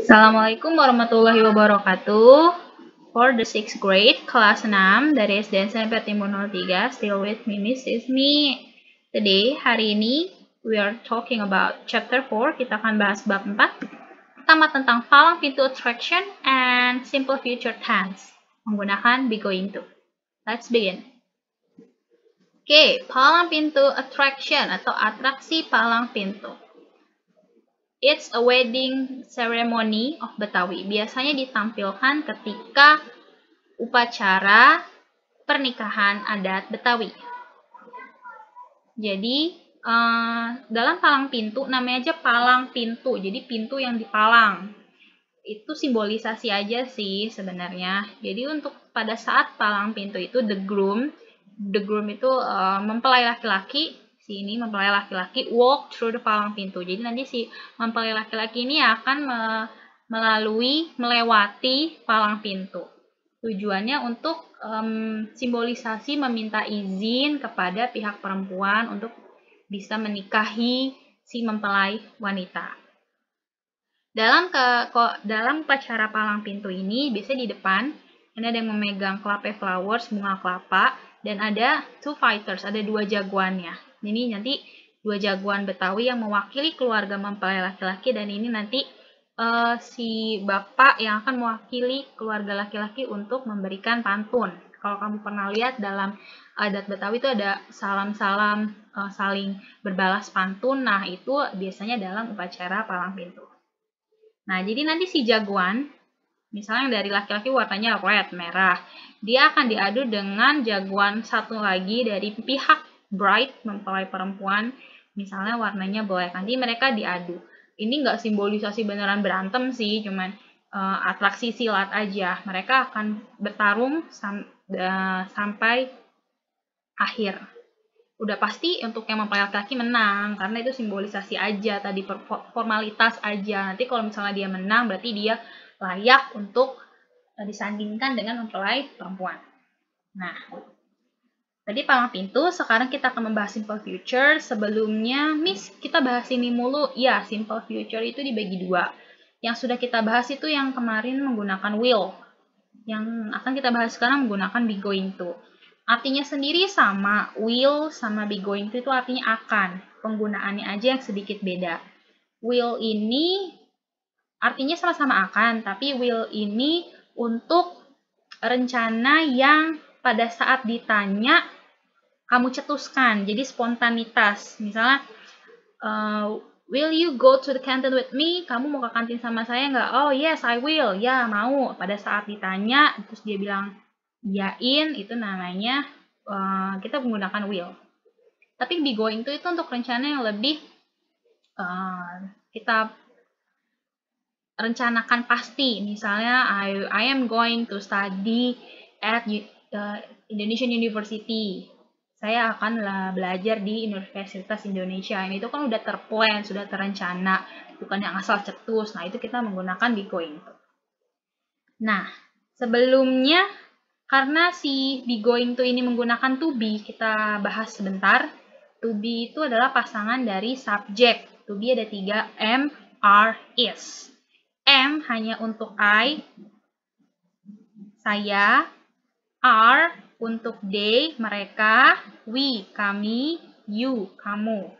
Assalamualaikum warahmatullahi wabarakatuh. For the 6th grade, kelas 6 dari SD SMP Timur 03, still with me, Miss Ismi. Today, hari ini, we are talking about chapter 4. Kita akan bahas bab 4. Pertama tentang palang pintu attraction and simple future tense. Menggunakan be going to. Let's begin. Oke, palang pintu attraction atau atraksi palang pintu. It's a wedding ceremony of Betawi. Biasanya ditampilkan ketika upacara pernikahan adat Betawi. Jadi, dalam palang pintu, namanya aja palang pintu. Jadi, pintu yang dipalang. Itu simbolisasi aja sih sebenarnya. Jadi, untuk pada saat palang pintu itu, the groom itu mempelai laki-laki. Ini mempelai laki-laki walk through the palang pintu. Jadi nanti si mempelai laki-laki ini akan melewati palang pintu. Tujuannya untuk simbolisasi meminta izin kepada pihak perempuan untuk bisa menikahi si mempelai wanita. Dalam upacara palang pintu ini, biasanya di depan ini ada yang memegang kelapa flowers, bunga kelapa, dan ada two fighters, ada dua jagoannya. Ini nanti dua jagoan Betawi yang mewakili keluarga mempelai laki-laki, dan ini nanti si bapak yang akan mewakili keluarga laki-laki untuk memberikan pantun. Kalau kamu pernah lihat dalam adat Betawi itu ada salam-salam saling berbalas pantun. Nah, itu biasanya dalam upacara palang pintu. Nah, jadi nanti si jagoan, misalnya yang dari laki-laki warnanya red, merah, dia akan diadu dengan jagoan satu lagi dari pihak bride, mempelai perempuan, misalnya warnanya black. Nanti mereka diadu. Ini nggak simbolisasi beneran berantem sih, cuman atraksi silat aja. Mereka akan bertarung sampai akhir. Udah pasti untuk yang mempelai laki-laki menang, karena itu simbolisasi aja, tadi formalitas aja. Nanti kalau misalnya dia menang, berarti dia layak untuk disandingkan dengan mempelai perempuan. Nah, tadi palang pintu, sekarang kita akan membahas simple future. Sebelumnya, Miss, kita bahas ini mulu. Ya, simple future itu dibagi dua. Yang sudah kita bahas itu yang kemarin menggunakan will. Yang akan kita bahas sekarang menggunakan be going to. Artinya sendiri sama, will sama be going to itu artinya akan. Penggunaannya aja yang sedikit beda. Will ini artinya sama-sama akan, tapi will ini untuk rencana yang pada saat ditanya kamu cetuskan, jadi spontanitas. Misalnya, will you go to the canteen with me? Kamu mau ke kantin sama saya nggak? Oh yes, I will. Ya, mau. Pada saat ditanya, terus dia bilang yain, itu namanya kita menggunakan will. Tapi be going to itu untuk rencana yang lebih kita rencanakan pasti. Misalnya, I am going to study at Indonesian University. Saya akan belajar di Universitas Indonesia. Ini itu kan udah terplan, sudah terencana, bukan yang asal cetus. Nah, itu kita menggunakan be going to. Nah, sebelumnya karena si be going to ini menggunakan to be, kita bahas sebentar. To be itu adalah pasangan dari subjek. To be ada 3, am, are, is. Am hanya untuk I, saya. Are untuk they, mereka. We, kami. You, kamu.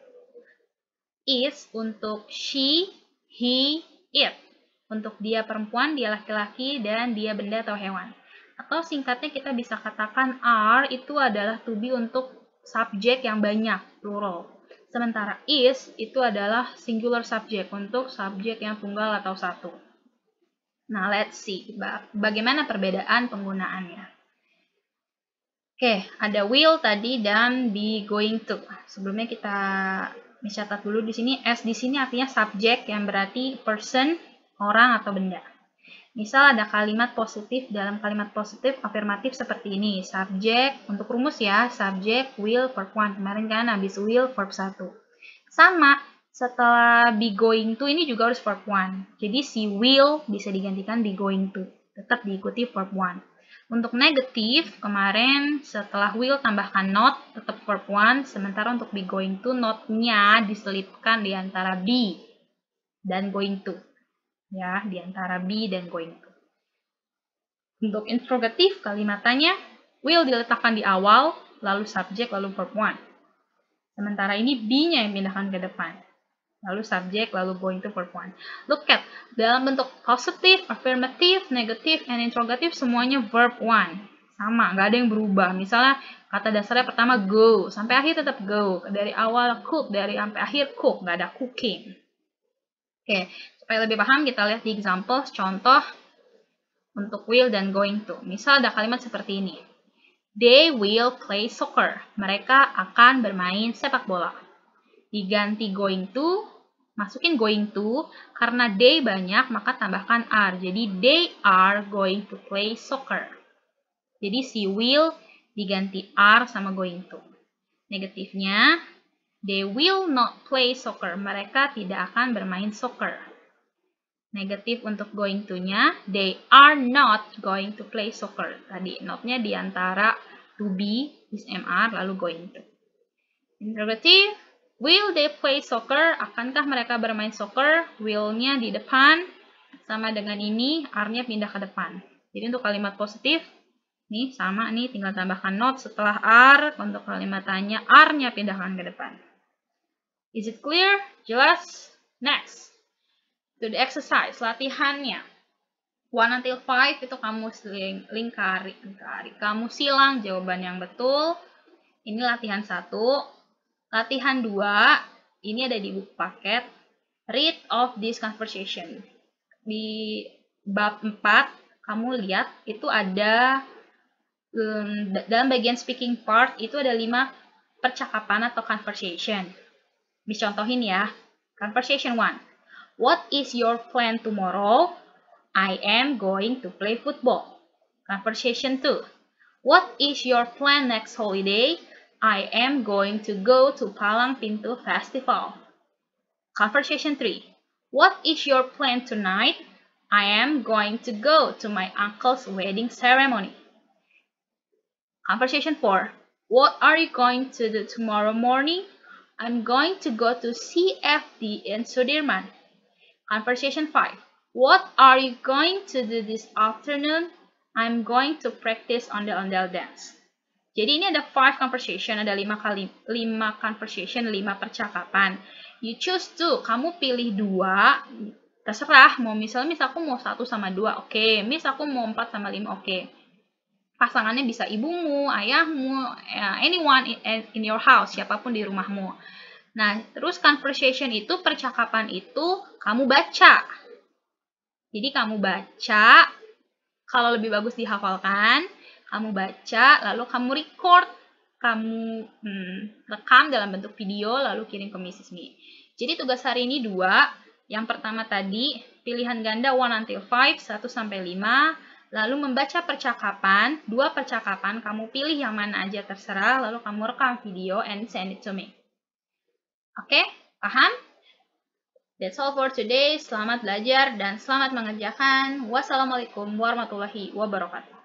Is untuk she, he, it. Untuk dia perempuan, dia laki-laki, dan dia benda atau hewan. Atau singkatnya kita bisa katakan are itu adalah to be untuk subjek yang banyak, plural. Sementara is itu adalah singular subject untuk subjek yang tunggal atau satu. Nah, let's see bagaimana perbedaan penggunaannya. Oke, ada will tadi dan be going to. Sebelumnya kita mencatat dulu di sini. S di sini artinya subjek yang berarti person, orang atau benda. Misal ada kalimat positif, dalam kalimat positif afirmatif seperti ini. Subjek, untuk rumus ya, subjek, will, verb 1. Kemarin kan habis will, verb 1. Sama, setelah be going to ini juga harus verb 1. Jadi si will bisa digantikan be going to. Tetap diikuti verb 1. Untuk negatif, kemarin setelah will tambahkan not, tetap verb 1. Sementara untuk be going to, not-nya diselipkan di antara be dan going to. ya, di antara be dan going to. Untuk interrogatif, kalimatannya will diletakkan di awal, lalu subjek, lalu verb one. Sementara ini be-nya yang pindahkan ke depan. Lalu subjek, lalu going to verb one. Look at, dalam bentuk positive, affirmative, negative, and interrogative, semuanya verb one. Sama, nggak ada yang berubah. Misalnya, kata dasarnya pertama go, sampai akhir tetap go. Dari awal cook, dari sampai akhir cook, nggak ada cooking. Oke, supaya lebih paham, kita lihat di example, contoh untuk will dan going to. Misal ada kalimat seperti ini. They will play soccer. Mereka akan bermain sepak bola. Diganti going to, masukin going to, karena they banyak, maka tambahkan are. Jadi, they are going to play soccer. Jadi, si will diganti are sama going to. Negatifnya, they will not play soccer. Mereka tidak akan bermain soccer. Negatif untuk going to-nya, they are not going to play soccer. Tadi, not-nya di antara to be, is MR, lalu going to. Interrogative, will they play soccer? Akankah mereka bermain soccer? Will-nya di depan, sama dengan ini, are-nya pindah ke depan. Jadi untuk kalimat positif, nih sama nih, tinggal tambahkan not setelah are, untuk kalimat tanya, are-nya pindahkan ke depan. Is it clear? Jelas? Next. To the exercise, latihannya. 1 until 5 itu kamu lingkari. Kamu silang jawaban yang betul. Ini latihan 1. Latihan 2, ini ada di buku paket. Read of this conversation. Di bab 4, kamu lihat itu ada dalam bagian speaking part itu ada 5 percakapan atau conversation. Dicontohin ya. Conversation 1. What is your plan tomorrow? I am going to play football. Conversation 2. What is your plan next holiday? I am going to go to Palang Pintu Festival. Conversation 3. What is your plan tonight? I am going to go to my uncle's wedding ceremony. Conversation 4. What are you going to do tomorrow morning? I'm going to go to CFD in Sudirman. Conversation 5. What are you going to do this afternoon? I'm going to practice ondel-ondel dance. Jadi ini ada 5 conversation, ada 5 conversation, 5 percakapan. You choose 2, kamu pilih 2, terserah, mau misalnya aku mau 1 sama 2, oke. Miss aku mau 4 sama 5, oke. Pasangannya bisa ibumu, ayahmu, anyone in your house, siapapun di rumahmu. Nah, terus conversation itu, percakapan itu, kamu baca. Jadi kamu baca, kalau lebih bagus dihafalkan, kamu baca, lalu kamu record, kamu rekam dalam bentuk video, lalu kirim ke Mrs. Mi. Jadi tugas hari ini 2, yang pertama tadi, pilihan ganda 1 until 5, 1 sampai 5, lalu membaca percakapan, 2 percakapan, kamu pilih yang mana aja terserah, lalu kamu rekam video and send it to me. Oke, paham? That's all for today. Selamat belajar dan selamat mengerjakan. Wassalamualaikum warahmatullahi wabarakatuh.